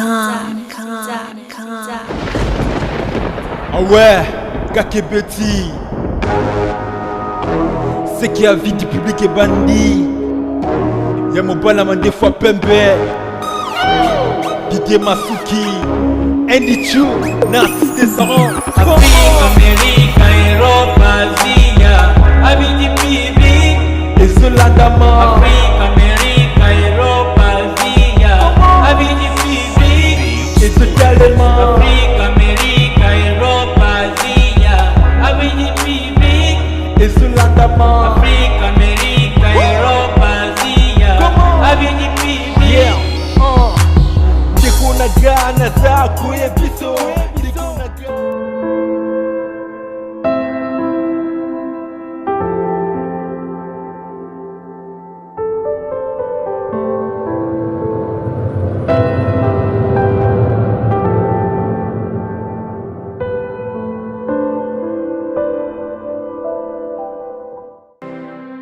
Ah ouais, Kakebeti. C'est qui a vie du public est bandit. Y'a mon balaman des fois Pembe. Didier Masuki. Andy Chou, Narcisse Descendant. Afrique, Amérique, Europe, Asie, Abidi Bibi. Et Zolandama. Afrique, Amérique, Europe, Asie, Abidi Bibi. Et Zolandama. Afrique, Amérique, Europe, Asie, Abidi Bibi. Et Zolandama. Afrique, Amérique, Europe, Asie, Abidi Bibi. Yeah. Kuna gana za kuyebiso.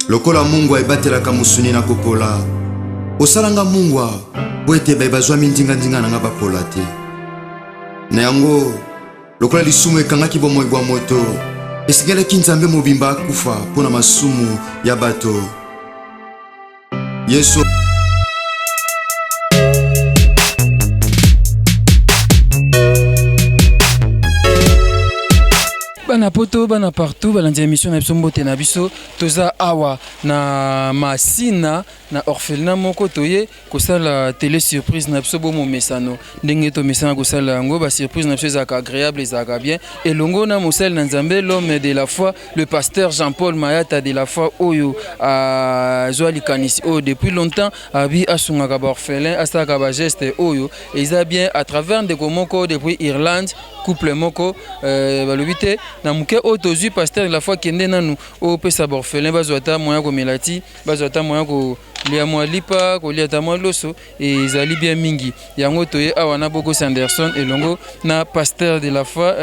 Lokola Mungu aibatelaka musuni na kopola. Osalanga Mungu boete bazwa mindinga nanga bapola te. Na yango lokola lisumu ekangaki bomoi bwa moto. Esigelaki Nzambe mobimba akufa mpona masumu ya bato. Yesu Bana poto, bana partout, balandi émission na biso mbote na biso, toza awa na masina na orphelinat moko toye kosala télé surprise na biso bomo mesano. Ndenge to mesana kosala yango ba surprise na biso ezaka agréable ezaka bien. Elongo na mosel na Nzambe l'homme de la foi, le pasteur Jean-Paul Mayata de la foi oyo a Zoali Kanisi oyo depuis longtemps abi asungaka ba orphelin asaka ba geste oyo eza bien à travers de komoko depuis Irlande couple moko balobite na muke otozu pasteur de la foi kende nanu o pesa ba orphelin bazwata moya ko melati bazwata moya ko lia mwa lipa ko lia ta mwa loso et ezali bien mingi yango toye awa na Boko Sanderson elongo na pasteur de la foi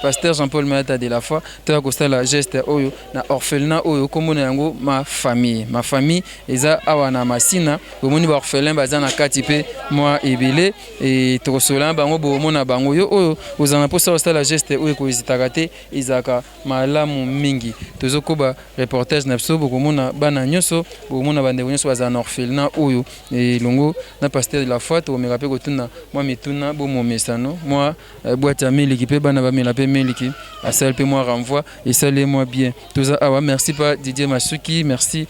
pasteur Jean-Paul Mayata de la foi to ko sala geste oyo na orphelinat oyo komona yango ma famille eza awa na masina bomoni ba orphelin bazana kati pe mwa ebele et tokosola bango bomona bango yo oyo ozana posa osala geste oyo ko ezitaka te ezaka malamu mingi tozokoba reportage na biso bokomona bana nyonso bomona bande nyonso bazana orphelinat oyo elongo na pasteur de la foi to meka pe kotuna mwa mituna bomo mesano mwa boîte à miliki pe bana ba mela pe miliki asal pe mwa renvoi et salé moi bien toza awa merci pas Didier Masuki merci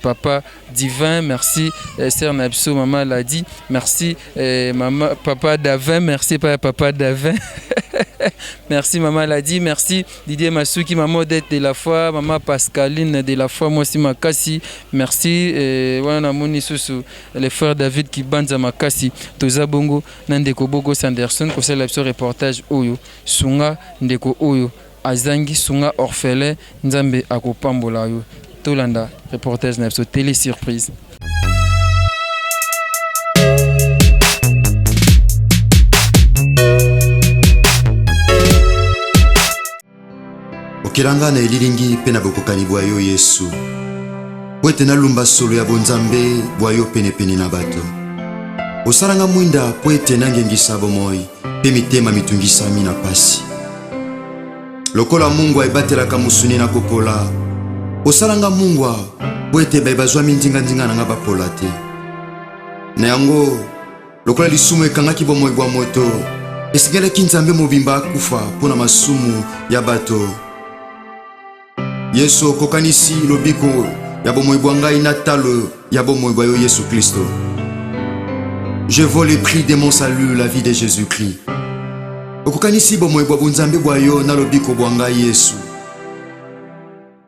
papa divin merci sœur Nabso maman l'a dit merci maman papa Davin merci pas papa Davin merci maman l'a dit merci Didier Masuki maman Odette de la foi maman Pascaline de la foi moi aussi makasi merci wana moni susu les frères David qui banza makasi toza bongo na ndeko Boko Sanderson ko sala biso reportage oyo sunga ndeko oyo azangi sunga orphelin Nzambe akopambola yo tolanda reportage na biso télé surprise. okilanga na elilingi pe na bokokani bwa yo Yesu. Boete na lumba solo ya bonzambe bwa yo penepene na bato. Osalanga mwinda poete nangengisa bomoi pe mitema mitungisami na pasi. Lokola Mungu aibatelaka musuni na kopola. Osalanga Mungu poete bazwa mindinga nanga bapola te. Na yango lokola lisumu ekangaki bomoi bwa moto. Esigelaki Nzambe mobimba akufa mpona masumu ya bato. Yesu kokanisi lobiko ya bomoi bwa ngai na talo ya bomoi bwa yo Yesu Kristo. Je vaux le prix de mon salut, la vie de Jésus-Christ. Okokanisi bomoi bwa bonzambe bwa yo na lobiko bwa ngai Yesu.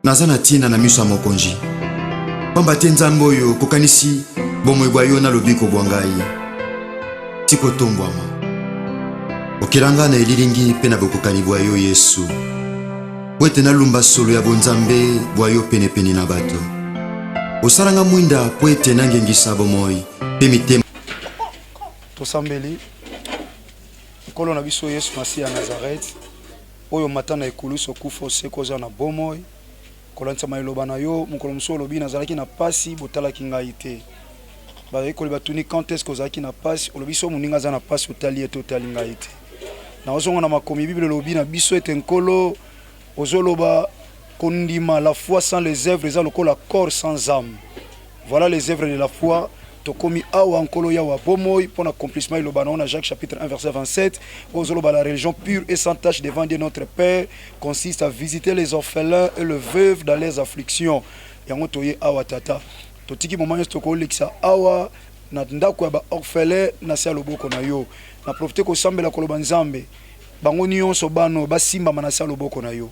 Nazana tina na miso ya mokonzi. Pamba te Nzambe oyo kokanisi bomoi bwa yo na lobiko bwa ngai. Tiko tombwama. Okilanga na elilingi pe na bokokani bwa yo Yesu. Boete na lumba solo ya bonzambe bwa yo penepene na bato. Osalanga mwinda poete nangengisa bomoi pe mitema. Tosambeli nkolo na biso Yesu Masi ya Nazareth oyo matana ekuluso kufa osekoza na bomoi kolanisa mailoba na yo mokolo mosusu olobi nazalaki na pasi botalaki ngai te bayekola batuni quand est-ce que ozalaki na pasi olobi so moninga aza na pasi otali ete otali ngai te na ozonga na makomi bible elobi na biso ete nkolo ozoloba kondima la foi sans les œuvres eza lokola corps sans âme. Voilà les œuvres de la foi. Tokomi awa nkolo yawa bomoy pour l'accomplissement iloba na Jacques chapitre 1 verset 27. Ozoloba la religion pure et sans tache devant Dieu notre Père consiste à visiter les orphelins et les veuves dans leurs afflictions. Yango toye awa tata. Totiki moment yesto ko lekisa awa na ndako ya ba orphelin na sia loboko na yo. Na profiter ko sambela koloba nzambe. Bango nyonso bano basimba na sia loboko na yo.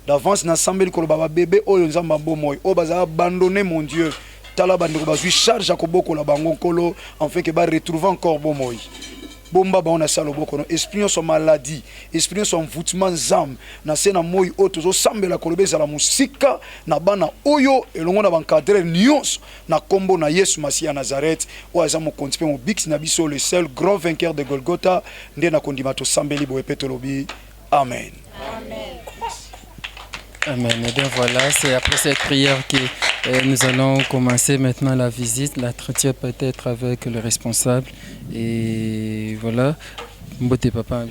D'avance na sambeli koloba ba bébé oyo nzamba bomoy o baza abandonner mon Dieu. Tala bandeko bazui charge akoboko la bango nkolo afin que ba retrouver encore bomoy. Bomba ba on a ça loboko no esprit son maladie, esprit son envoûtement zam na sena moyi oto zo sambela kolobeza la musika na bana oyo elongo na bankadre nyons na kombo na Yesu Masia Nazareth o aza mo kontipe mo bix na biso le seul grand vainqueur de Golgotha nde na kondima to sambeli bo epetolobi. Amen. Amen. Amen. Et bien voilà, c'est après cette prière que nous allons commencer maintenant la visite, l'entretien peut-être avec le responsable. Et voilà, Mbote papa,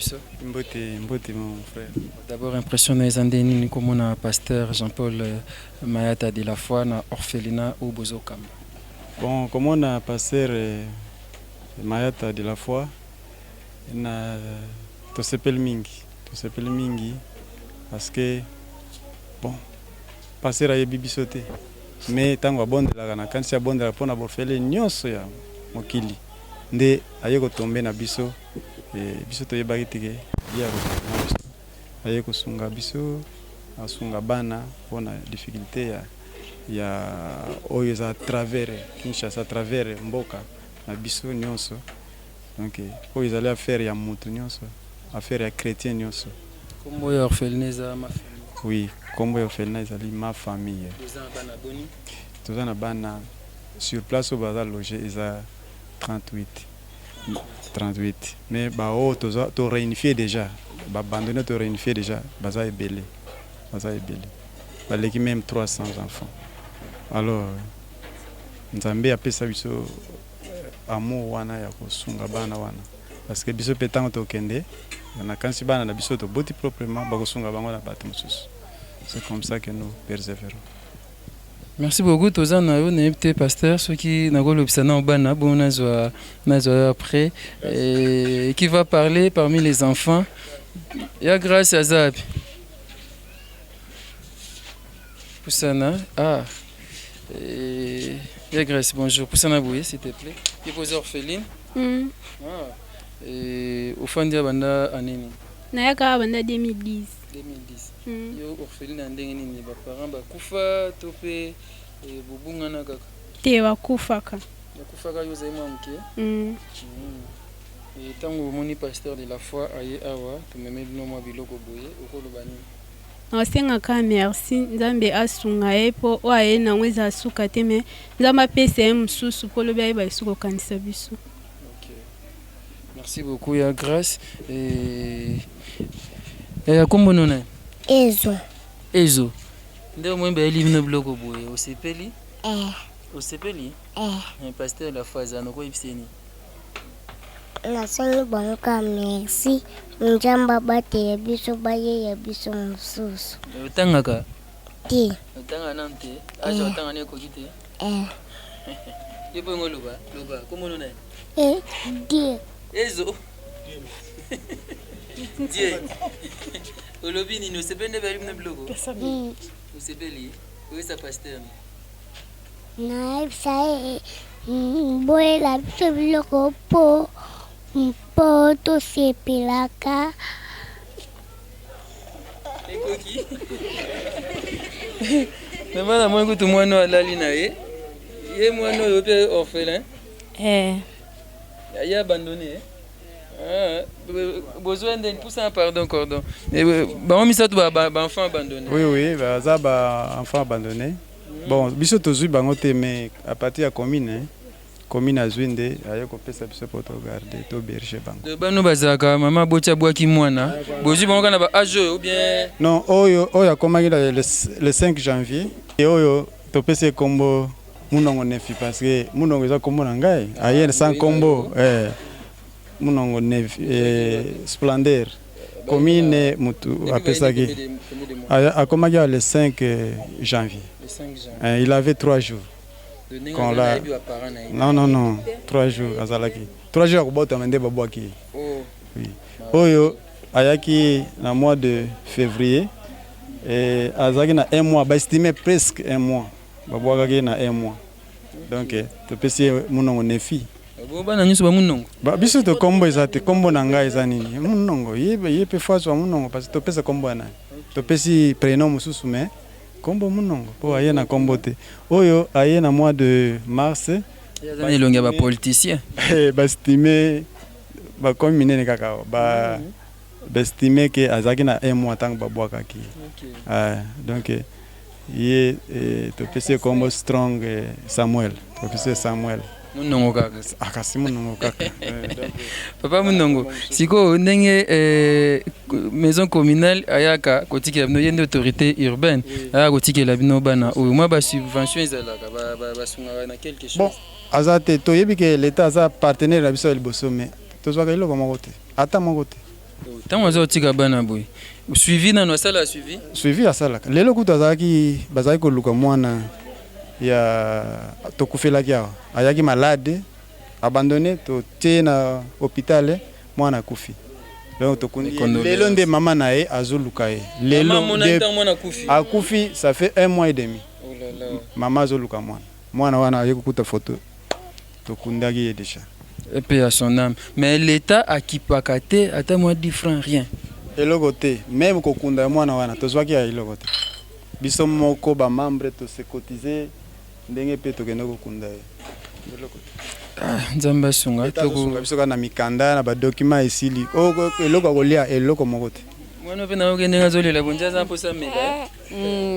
Mbote mon frère. D'abord impressionné les andéni comme on a pasteur Jean-Paul Mayata de la foi na orphelinat au Bozokamba. Bon, comme on a pasteur Mayata de la foi, na to sepel mingi parce que bon, pasteur aye bibisote. Mais tango abonde la kana kansi abonde la pona borfele nyonso ya mokili nde aye ko tomber na biso biso to yebaki tike ya aye ko sunga biso asunga bana pona difficulté ya oyo za travers Kinshasa travers mboka na biso nyonso donc oyo izali affaire ya mutu nyonso affaire ya chrétien nyonso kombo ya orphelinat za ma famille. Oui, kombo ya orphelinat ezali ma famille. Tous en bana sur place au bazar logé ils a 38 mais bah oh to réunifié déjà bah abandonné to réunifié déjà bazar est belé bah l'équipe même 300 enfants alors nzambe apesa biso amour wana ya kosunga bana wana parce que biso petango to kende na kansi bana na biso to boti proprement ba kosunga bango na bato mosusu. C'est comme ça que nous persévérons. Merci beaucoup Tozan Nayo Nepte pasteur ceux qui n'a pas l'obsana au bana bon nazo après et qui va parler parmi les enfants. Ya grâce à Zab. Poussana ya grâce bonjour Poussana Bouye s'il te plaît. Qui pose orpheline. Et au fond dia banda aneni. Na ya ka banda 2010. Yo orpheline ndenge nini ba parents ba kufa tope bobungana kaka te ba kufaka yo zaima mke et tango moni pasteur de la foi aye awa to meme bino mwa biloko boye okoloba nini osenga ka merci nzambe asunga epo o aye na ngweza suka te me nzamba pese msusu polo bia ba isuko kanisa biso. OK. Merci beaucoup ya grâce et kombo nona Ezo. Ndio mwembe elimu na bloko boye osepeli? Osepeli? Pasteur la foi za noko ibseni. La sangi banka merci. Njamba bate biso baye ya biso mususu. Otangaka? Ti. Otanga nante? Aja otanga ne ko kite? Yepo ngoloba, loba. Komo nona? Di. Ezo. Die. Olobi nini osepende bali mna blogo? Osepeli. Oyo sa pasteur. Na sai boy la biso biloko po to sepelaka. Ekoki. Namana mwangu tu mwana alali na ye. Ye mwana oyo pe orphelin. Ya abandonné. Besoin d'un poussant pardon cordon. Bon mi ça tout enfant abandonné. Oui, ça ba enfant abandonné. Bon, biso tozui bango te mais à partir ya commune azwinde ayo ko pesa biso pour to garder to berger bango. De bano bazaka mama bocha bwaki mwana. Bozui bango kana ba âge ou bien non, oyo akomaki le 5 janvier et oyo to pesa kombo munongo nefi parce que munongo eza kombo na ngai aye sans kombo munongo nefi splendeur commune mutu apesaki akomaki le 5 janvier. Il avait 3 jours. Quand là... Non, 3 jours azalaki. 3 jours akobota mende babwaki. Oui. Oyo ayaki na mois de février et azalaki na 1 mois, ba estimé presque 1 mois. Babwaki na 1 mois. Donc to pesi munongo nefi. Bana nyuso ba munongo. Ba biso to kombo ezate kombo na ngai eza nini? Munongo yebe fazwa munongo parce que to pesa kombo na. To pesi prénom mususu mais kombo munongo po aye na kombo te. Oyo aye na mois de mars. Yazani longa ba politicien. Ba estimé ba comme minene kaka ba estimé que azaki na 1 mois tant ba bwakaki. Donc ye to pesi kombo strong Samuel. To pesi Samuel. Munongo kaka. Akasi munongo kaka. Papa munongo. Siko ndenge maison communale ayaka kotiki bino yende autorité urbaine. Aya kotiki la bino bana o moi ba subvention ezalaka ba sunga na quelque chose. Bon, azate to yebi que l'état aza partenaire na biso ya liboso mais to zwaka iloko moko te. Ata moko te. Tant azo tika bana boy. Suivi na no sala suivi? Suivi asalaka. Lelo kutu azaki bazaki koluka mwana ya tokufelaki awa ayaki malade abandonné to tie na hôpital mwana kufi donc tokundi lelo nde mama na ye azoluka ye lelo mwana kufi akufi ça fait 1 mois et demi. Oh là là. Mama azoluka mwana wana ayekukuta photo tokundaki ye déjà et puis à son âme mais l'état akipaka te ata moi 10 francs rien eloko te même kokunda mwana wana tozwaki ya eloko te biso moko ba membre to se cotiser ndenge pe tokende kokunda ye nzamba sunga toko biso kana mikanda na ba document esili eloko kolia eloko moko te mwana pe na okende ngazolela bonja za posa mela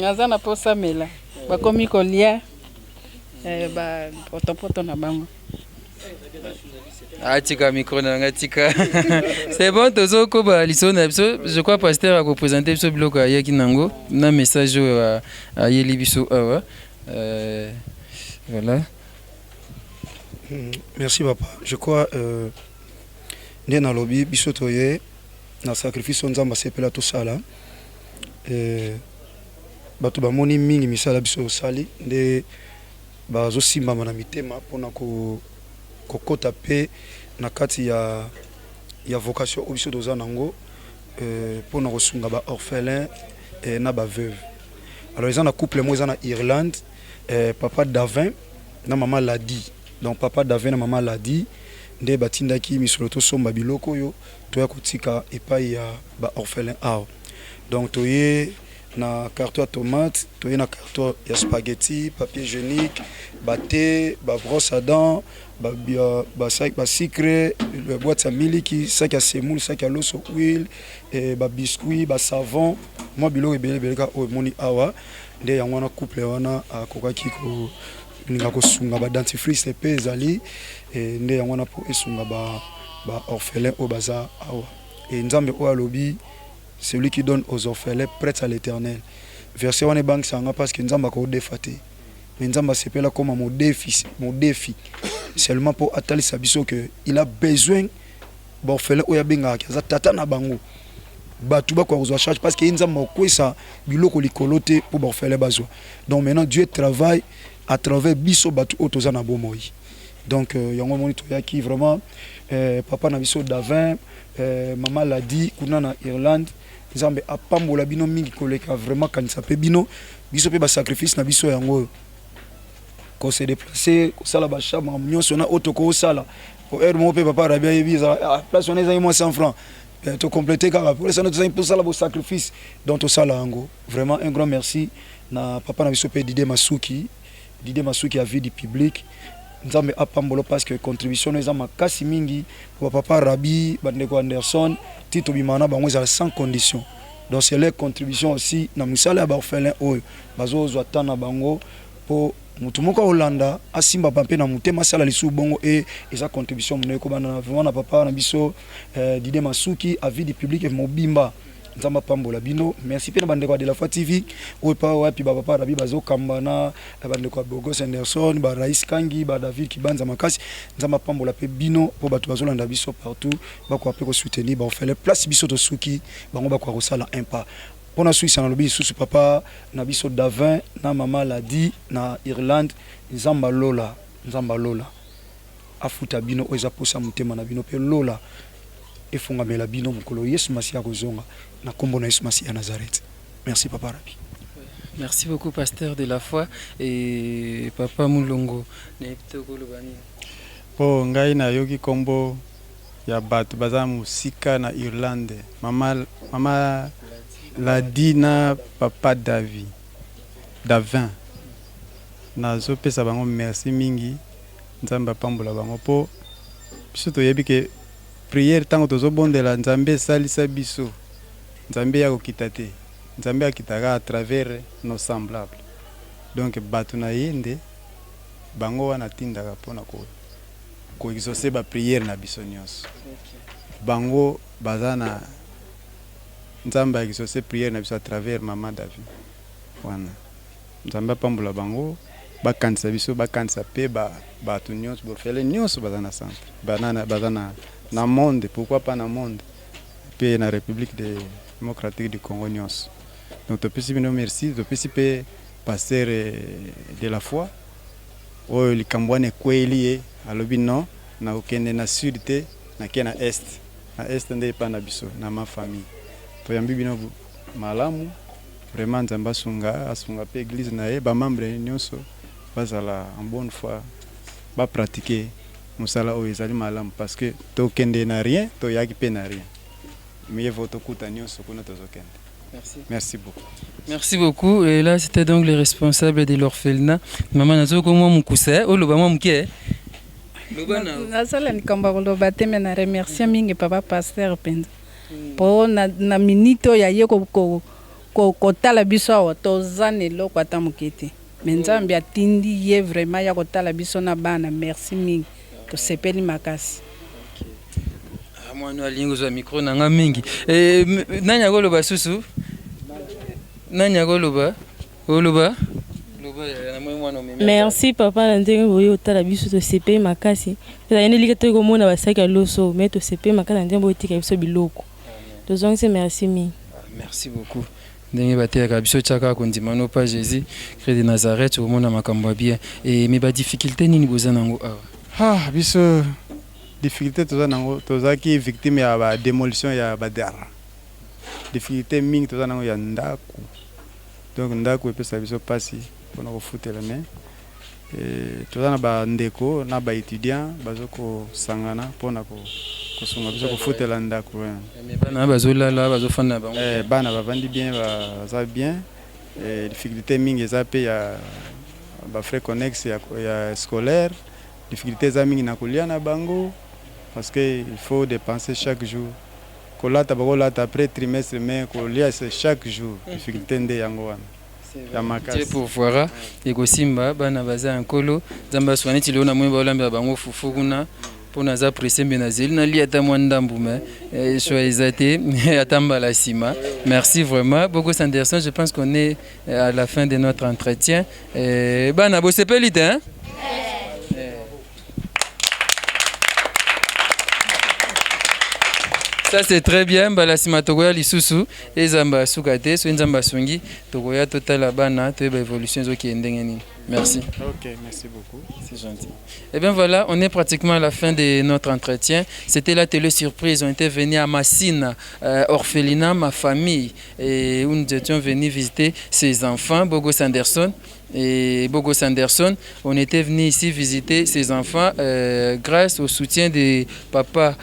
azana posa mela bakomi kolia ba potopoto na bango atika micro na ngatika c'est bon tozo ko ba lisona biso je crois pasteur a représenter biso biloko ayaki nango na message a yeli biso awa voilà. Merci papa. Je crois né na lobby biso toye na sacrifice nzamba sepela to sala bato bamoni mingi misala biso sali nde bazo simba na mitema pona kokota pe na kati ya vocation biso doza nango pona kosunga ba orphelin na ba veuve. Alors ils ont un couple moi ils en Irlande papa Davin na maman Ladi. Donc papa Davin na maman Ladi nde batindaki misolo to somba biloko yo to ya kotika epai ya ba orphelin aw. Donc toye na carton à tomate, toye na carton ya spaghetti, papier hygiénique, ba thé, ba brosse à dents, ba sac ba sucre, boîte à miliki, sac à semoule, sac à l'eau huile, ba biscuit, ba savon, moi biloko ebele ka o moni awa nde yango na couple wana akokaki ko ninga ko sunga ba dentifrice pe ezali nde yango na po esunga ba orphelin o baza awa et nzambe o alobi celui qui donne aux orphelins prête à l'Éternel. Verset wana bank sanga parce que nzamba ko defate mais nzamba sepela comme mon défi seulement pour atali sabiso que il a besoin orphelin o ya benga kaza tata na bango batu ba ko kozwa charge parce que nzamba okwesa biloko likolote pour orphelin bazwa. Donc maintenant Dieu travaille à travers biso batu otoza na bomoi. Donc yango moni to yaki vraiment papa na biso Davin maman l'a dit kuna na Irlande nzambe apambola bino mingi koleka vraiment kanisa pe bino biso pe ba sacrifice na biso yango ko se déplacer ko sala ba chambre nyonso na otoko sala ko mo pe papa rabia yebiza place on est moi 100 francs to compléter car pour ça nous pour sala bo sacrifice donc to sala yango vraiment un grand merci na papa na biso pe Didé Masuki a vie du public nzambe apambolo parce que contribution eza makasi mingi pour papa Rabi bandeko Anderson Tito Bimana bango za sans condition. Donc c'est leur contribution aussi na misala ba orphelin oyo bazozwa tana bango po mutu moko Hollanda asimba pampe na mutema sala lisu bongo et eza contribution moneko bana vraiment na papa na biso Didé Masuki a vie du public et mobimba nzamba pambola bino merci pe na bandeko de la fois TV oyo pa wapi ba papa rabi bazo kambana bandeko Bogo Sanderson ba Rais Kangi ba David Kibanza makasi nzamba pambola pe bino po bato bazolanda biso partout ba ko pe ko soutenir ba faire place biso to suki bango ba ko sala impa pona Suisse na lobi susu papa na biso Davin na mama Ladi na Irlande nzamba lola afuta bino oza posa mutema na bino pe lola efunga mela bino mukolo Yesu Masiya kozonga na kombo na Yesu Masiya Nazareth. Merci papa Rabi. Merci beaucoup pasteur de la foi et papa Mulongo neptoko lobani. Po ngai na yoki kombo ya bato baza musika na Irlande. Mama Ladi na papa Davin. Nazo pesa bango merci mingi. Nzamba pambola bango po biso toyebi ke prière tango tozobondela Nzambe salisa biso. Nzambe ya kokita te. Nzambe akitaka à travers nos semblables. Donc bato na yende bango wana tindaka pona ko exaucer ba prière na biso nyonso. Bango bazana Nzambe exaucer prière na biso à travers mama David. Wana Nzambe pambola bango bakanisa biso bakanisa pe bato nyonso bofele nyonso bazana centre. Banana bazana na monde, pourquoi pas na monde? Pe na République démocratique du Congo nyonso. Donc topesi bino merci, topesi pe pasteur de la foi oyo likambwane kweli alobi non na okende na sud te na ke na est. Na est nde pa na biso na ma famille. Toyambi bino malamu vraiment Nzambe asunga pe église na ye ba membre nyonso bazala en bonne foi ba pratiquer musala oyo ezali malamu parce que tokende na rien toyaki pe na rien. Mieux vaut tokuta nyonso kuna tozokende. Merci beaucoup. Merci beaucoup. Et là, c'était donc le responsable de l'orphelinat. Maman nazo ko mo mukuse, o loba mo muke. Loba na. Nasala ni kamba loba teme na remercier mingi papa pasteur Penda. Po na minito ya ye ko tala biso wa tozane loko atamukete. Nzambe atindi ye vraiment ya ko tala biso na bana. Merci mingi. To sepeli makasi. Mwana alingo za micro na nga mingi. Nanya ko loba susu? Nanya ko loba? Loba na mwana meme. Merci papa na ndenge boyo tala biso to sepeli makasi. Eza yene likete ko mona basaki ya loso mais to sepeli makasi na ndenge boyo tika biso biloko. Tozongise merci mingi. Merci beaucoup. Ndenge bateka biso chaka kondima no pa Jésus Christ de Nazareth au mona makambo bien et mais ba difficulté nini bozana ngo awa. Biso difficulté tozaki victime ya ba démolition ya badara. Difficulté mingi tozana ya ndaku. Donc ndaku epesa biso pasi pona kofutela mais tozana ba ndeko na ba étudiant bazoko sangana pona kosunga biso kofutela ndaku. Mais bana bazolala bazofana bango. Bana bavandi bien baza bien. Difficulté mingi zape ya ba frais connexes ya scolaire. Difficulté za mingi na kolia na bango. Parce qu'il faut dépenser chaque jour. Kolata bakolata après trimestre mais kolia c'est chaque jour. Difficulté nde yango wana. Ya makasi. Pour voir et kosimba bana baza nkolo Nzamba swaneti leo na mwemba olamba bango fufu kuna pona za presembe na zeli na liata mwandambu mais choisate atamba la sima. Merci vraiment Bogo Sanderson, je pense qu'on est à la fin de notre entretien. Bana bosepelite hein? Ça c'est très bien. Balasima togoya lisusu ezamba sukate so nzamba sungi togoya totala bana to ba évolution zo ki ndengeni. Merci. OK, merci beaucoup. C'est gentil. Et bien voilà, on est pratiquement à la fin de notre entretien. C'était la télé surprise. On était venus à Massina, orphelinat, ma famille, et où nous étions venus visiter ses enfants, Bogo Sanderson. Et Bogo Sanderson, on était venu ici visiter ses enfants grâce au soutien de papa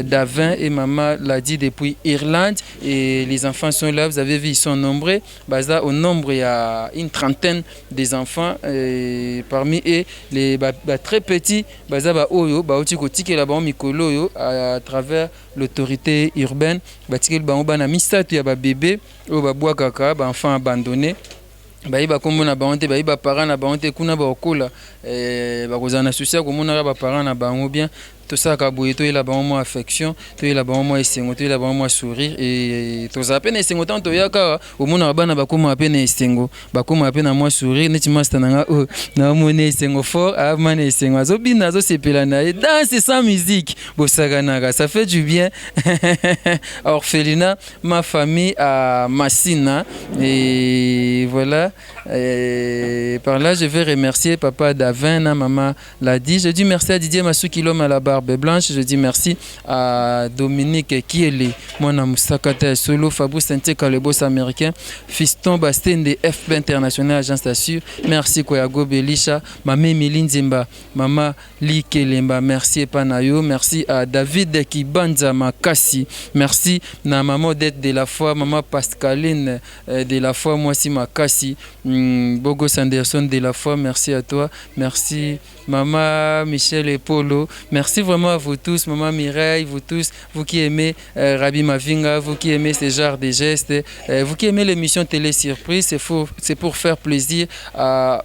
Davin et maman Ladi depuis Irlande. Et les enfants sont là, vous avez vu, ils sont nombreux. Baza, au nombre, il y a une trentaine des enfants. Et parmi eux, les très petits, baza ba oyo, ba oti kotike la ba mikolo yo à travers l'autorité urbaine, ba tike ba bana misato ya ba bébé, o ba bwa kaka, ba enfants abandonnés. Baïba comme na baonte baïba parents na baonte kuna ba okola bakozana souci ko mona ba parents na bango bien tosaka boye toyela bango mwa affection toyela bango mwa esengo toyela bango mwa sourire et tozala pe na esengo ntango toyaka omonaka bana bakómaka pe na esengo bakómaka pe na mwa sourire neti masta na nga oyo naomona esengo fort ama na esengo azobina azosepela na ye danse sans musique bosakanaka ça fait du bien orphelinat ma famille à Massina et voilà par là je vais remercier papa Davin, maman l'a dit. Je dis merci à Didier Masuki l'homme à la barbe blanche. Je dis merci à Dominique Kiele, mon Moussakata Solo, Fabrice Santeka, le boss américain, Fiston Bastien de FP International Agence d'Assure. Merci Koyago Belisha, Mamé Méline Zimba, Mama Li Kelemba, merci Panayo, merci à David Kibanza Makassi, merci na maman d'être de la foi, maman Pascaline de la foi, moi aussi Makassi, Bogo Sanderson de la foi, merci à toi, merci maman Michel et Polo, merci vraiment à vous tous, maman Mireille, vous tous, vous qui aimez Rabi Mavinga, vous qui aimez ce genre de gestes, vous qui aimez l'émission Télé Surprise, c'est pour faire plaisir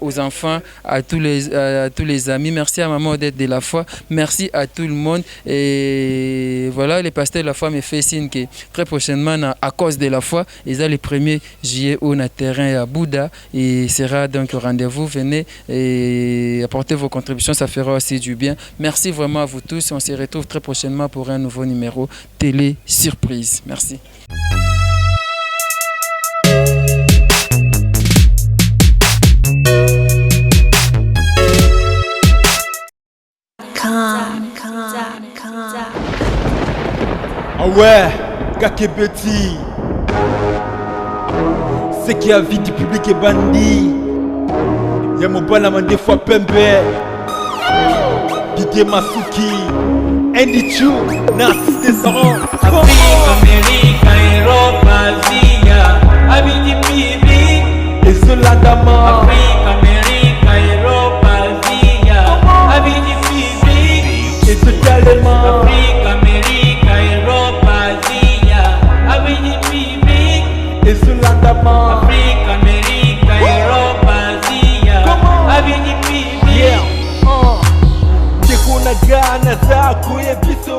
aux enfants, à tous les amis. Merci à maman Odette de la foi, merci à tout le monde. Et voilà, les pasteurs de la foi me fait signe que très prochainement, à cause de la foi, ils ont le 1er juillet au terrain à Bouddha et sera donc au rendez-vous. Venez et apportez vos contributions, ça fera aussi du bien. Merci vraiment à vous tous. On se retrouve très prochainement pour un nouveau numéro Télé Surprise. Merci. Ah ouais, Kakebeti. C'est qui a vie du public et bandit. Y'a mon balama des fois Pembe, Didier Masuki, Andy Chou, Narcisse Dessaron. Afrique, Amérique, Europe, Asie, Abidi Pibi. Et Zolandama. Afrique, Amérique, Europe, Asie, Abidi Pibi. Et totalement. Afrique, Amérique, Europe, Asie, Abidi Pibi. Et Zolandama. Afrique, Amérique, Europe, Asie, Abidi Pibi. Tekuna gana za kuye biso.